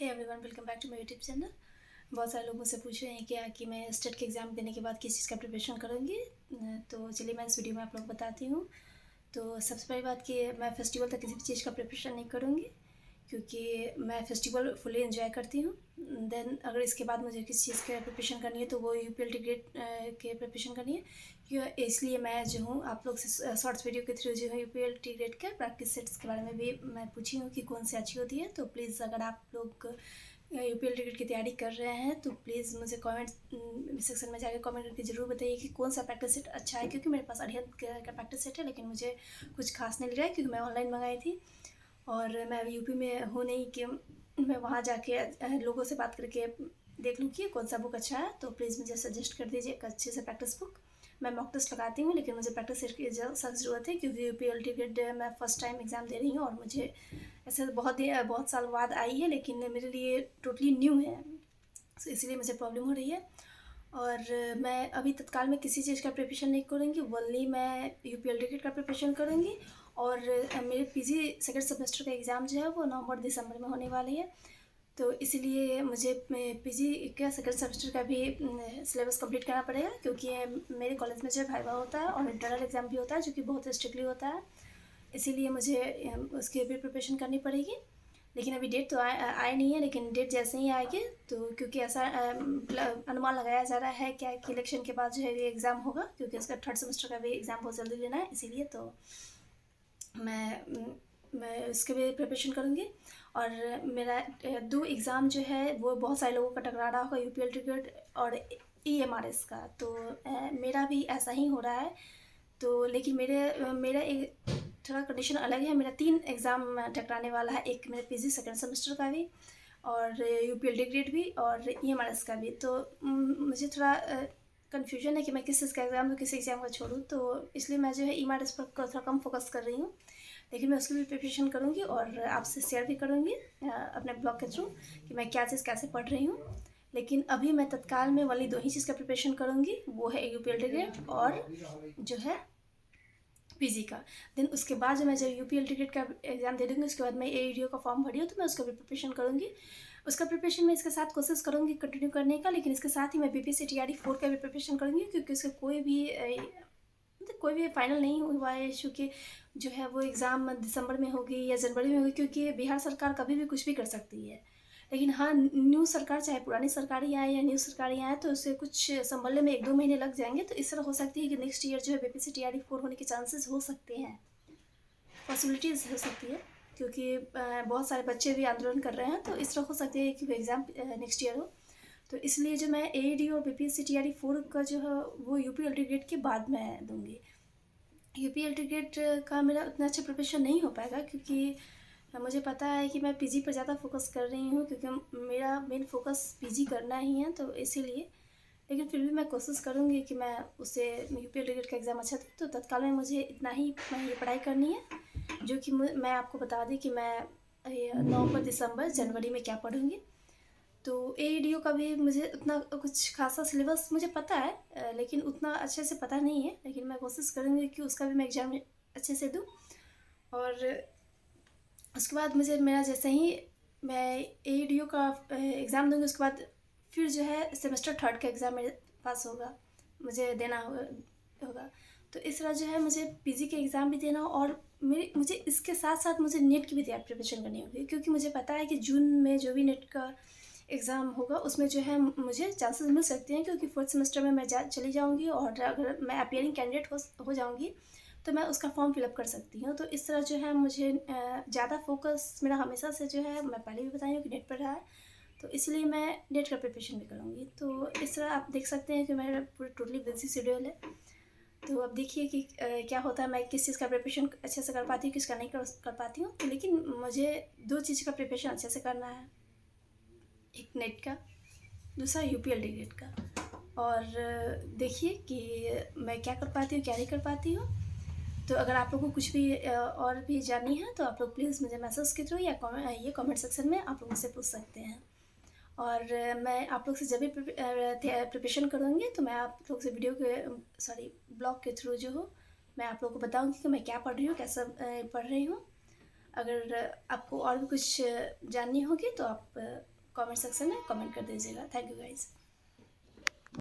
Hey everyone, welcome back to my YouTube channel. बहुत सारे लोग मुझसे पूछ रहे हैं कि मैं स्टेट के एग्ज़ाम देने के बाद किस चीज़ का प्रिपरेशन करूँगी। तो चलिए मैं इस वीडियो में आप लोग बताती हूँ। तो सबसे पहली बात कि मैं फेस्टिवल तक किसी भी चीज़ का प्रिपरेशन नहीं करूँगी, क्योंकि मैं फेस्टिवल फुली एंजॉय करती हूँ। देन अगर इसके बाद मुझे किसी चीज़ का प्रिपरेशन करनी है तो वो यूपीएलटी ग्रेड के प्रिपरेशन करनी है। इसलिए मैं जो हूँ आप लोग से शॉर्ट्स वीडियो के थ्रू जो है यूपीएलटी ग्रेड के प्रैक्टिस सेट्स के बारे में भी मैं पूछी हूँ कि कौन सी अच्छी होती है। तो प्लीज़ अगर आप लोग यूपीएलटी ग्रेड की तैयारी कर रहे हैं तो प्लीज़ मुझे कमेंट सेक्शन में जाकर कमेंट करके ज़रूर बताइए कि कौन सा प्रैक्टिस सेट अच्छा है, क्योंकि मेरे पास अरिहंत का प्रैक्टिस सेट है लेकिन मुझे कुछ खास नहीं लग रहा है, क्योंकि मैं ऑनलाइन मंगाई थी और मैं अभी यूपी में हूँ नहीं कि मैं वहाँ जाके लोगों से बात करके देख लूँ कि कौन सा बुक अच्छा है। तो प्लीज़ मुझे सजेस्ट कर दीजिए एक अच्छे से प्रैक्टिस बुक। मैं मॉक टेस्ट लगाती हूँ लेकिन मुझे प्रैक्टिस सेट की सख्त ज़रूरत है, क्योंकि यूपीएलटी ग्रेड मैं फ़र्स्ट टाइम एग्ज़ाम दे रही हूँ और मुझे ऐसे बहुत साल बाद आई है, लेकिन मेरे लिए टोटली न्यू है, तो इसलिए मुझे प्रॉब्लम हो रही है। और मैं अभी तत्काल में किसी चीज़ का प्रिपरेशन नहीं करूँगी, ओनली मैं यूपीएलटी ग्रेड का प्रिपरेशन करूँगी। और मेरे पीजी सेकंड सेमेस्टर का एग्ज़ाम जो है वो नवंबर दिसंबर में होने वाली है, तो इसीलिए मुझे पीजी का सेकंड सेमेस्टर का भी सिलेबस कंप्लीट करना पड़ेगा, क्योंकि मेरे कॉलेज में जो फाइवा होता है और इंटरनल एग्ज़ाम भी होता है जो कि बहुत स्ट्रिक्टली होता है। इसीलिए मुझे उसकी भी प्रिपरेशन करनी पड़ेगी। लेकिन अभी डेट तो आए नहीं है, लेकिन डेट जैसे ही आएगी तो क्योंकि ऐसा अनुमान लगाया जा रहा है क्या कि इलेक्शन के बाद जो है ये एग्ज़ाम होगा, क्योंकि उसका थर्ड सेमेस्टर का भी एग्ज़ाम बहुत जल्दी लेना है, इसीलिए तो मैं उसके भी प्रिपरेशन करूँगी। और मेरा दो एग्ज़ाम जो है वो बहुत सारे लोगों का टकरा रहा होगा, यूपीएलटी ग्रेड और ईएमआरएस का, तो मेरा भी ऐसा ही हो रहा है। तो लेकिन मेरा एक थोड़ा कंडीशन अलग है। मेरा 3 एग्ज़ाम टकराने वाला है, एक मेरे पीजी सेकंड सेमेस्टर का भी और यूपीएलटी ग्रेड भी और ईएमआरएस का भी। तो मुझे थोड़ा कन्फ्यूजन है कि मैं किस चीज़ का एग्ज़ाम दूँ, किस एग्ज़ाम का छोड़ूँ, तो इसलिए मैं जो है ईएमआरएस पर थोड़ा कम फोकस कर रही हूँ। लेकिन मैं उसकी भी प्रिपरेशन करूँगी और आपसे शेयर भी करूँगी अपने ब्लॉग के थ्रू कि मैं क्या चीज़ कैसे पढ़ रही हूँ। लेकिन अभी मैं तत्काल में वाली 2 ही चीज़ का प्रिपरेशन करूँगी, वो है यूपीएलटी ग्रेड और जो है पीजी का। देन उसके बाद जब यूपीएलटी ग्रेड का एग्ज़ाम दे दूँगी, उसके बाद मैं एईडीओ का फॉर्म भरी हूँ तो मैं उसका भी प्रिपरेशन करूँगी। उसका प्रिपरेशन मैं इसके साथ कोशिश करूँगी कंटिन्यू करने का, लेकिन इसके साथ ही मैं बीपीएससी टीआरई 4 का भी प्रिपरेशन करूँगी, क्योंकि उसका कोई भी फाइनल नहीं हुआ है इशू कि जो है वो एग्ज़ाम दिसंबर में होगी या जनवरी में होगी, क्योंकि बिहार सरकार कभी भी कुछ भी कर सकती है। लेकिन हाँ, न्यू सरकार चाहे पुरानी सरकार ही आए या न्यू सरकार ही आए तो उससे कुछ संभलने में 1-2 महीने लग जाएंगे। तो इस तरह हो सकती है कि नेक्स्ट ईयर जो है बीपीएससी टीआरई 4 होने के चांसेस हो सकते हैं, पॉसिबिलिटीज़ हो सकती है, क्योंकि बहुत सारे बच्चे भी आंदोलन कर रहे हैं, तो इस तरह हो सकती है कि वो एग्ज़ाम नेक्स्ट ईयर हो। तो इसलिए जो मैं एईडी और बीपीएससी टीआरई 4 का जो है वो यूपीएलटी ग्रेड के बाद में दूँगी। यूपीएलटी ग्रेड का मेरा उतना अच्छा प्रिपरेशन नहीं हो पाएगा, क्योंकि मुझे पता है कि मैं पीजी पर ज़्यादा फोकस कर रही हूँ, क्योंकि मेरा मेन फोकस पीजी करना ही है, तो इसीलिए। लेकिन फिर भी मैं कोशिश करूँगी कि मैं उससे यूपीएलटी ग्रेड का एग्ज़ाम अच्छा दूँ। तो तत्काल में मुझे इतना ही ये पढ़ाई करनी है, जो कि मैं आपको बता दी कि मैं नवंबर दिसंबर जनवरी में क्या पढ़ूँगी। तो एईडीओ का भी मुझे उतना कुछ खासा सिलेबस मुझे पता है, लेकिन उतना अच्छे से पता नहीं है, लेकिन मैं कोशिश करूँगी कि उसका भी मैं एग्ज़ाम अच्छे से दूँ। और उसके बाद मुझे मेरा जैसे ही मैं एईडीओ का एग्ज़ाम दूँगी, उसके बाद फिर जो है सेमेस्टर थर्ड का एग्ज़ाम मेरे पास होगा, मुझे देना होगा। तो इस तरह जो है मुझे पीजी के एग्ज़ाम भी देना और मुझे इसके साथ साथ मुझे नेट की भी तैयारी प्रिपरेशन करनी होगी, क्योंकि मुझे पता है कि जून में जो भी नेट का एग्ज़ाम होगा उसमें जो है मुझे चांसेस मिल सकते हैं, क्योंकि फोर्थ सेमेस्टर में मैं चली जाऊँगी और अगर मैं अपीयरिंग कैंडिडेट हो जाऊँगी तो मैं उसका फॉर्म फिलअप कर सकती हूँ। तो इस तरह जो है मुझे ज़्यादा फोकस मेरा हमेशा से जो है, मैं पहले भी बताई हूँ कि नेट पर रहा है, तो इसलिए मैं नेट का प्रिपरेशन भी करूँगी। तो इस तरह आप देख सकते हैं कि मेरा पूरी टोटली बिजी शेड्यूल है। तो अब देखिए कि क्या होता है, मैं किस चीज़ का प्रिपरेशन अच्छे से कर पाती हूँ, किसका नहीं कर पाती हूँ। तो लेकिन मुझे 2 चीज़ का प्रिपरेशन अच्छे से करना है, एक नेट का, दूसरा यूपीएलटी ग्रेड का। और देखिए कि मैं क्या कर पाती हूँ, क्या नहीं कर पाती हूँ। तो अगर आप लोगों को कुछ भी और भी जाननी है तो आप लोग प्लीज़ मुझे मैसेज के थ्रू या कमेंट सेक्शन में आप लोग मुझसे पूछ सकते हैं। और मैं आप लोग से जब भी प्रिपरेशन करूँगी तो मैं आप लोग से ब्लॉग के थ्रू जो हो मैं आप लोगों को बताऊँगी कि मैं क्या पढ़ रही हूँ, कैसा पढ़ रही हूँ। अगर आपको और भी कुछ जाननी होगी तो आप कमेंट सेक्शन में कमेंट कर दीजिएगा। Thank you guys.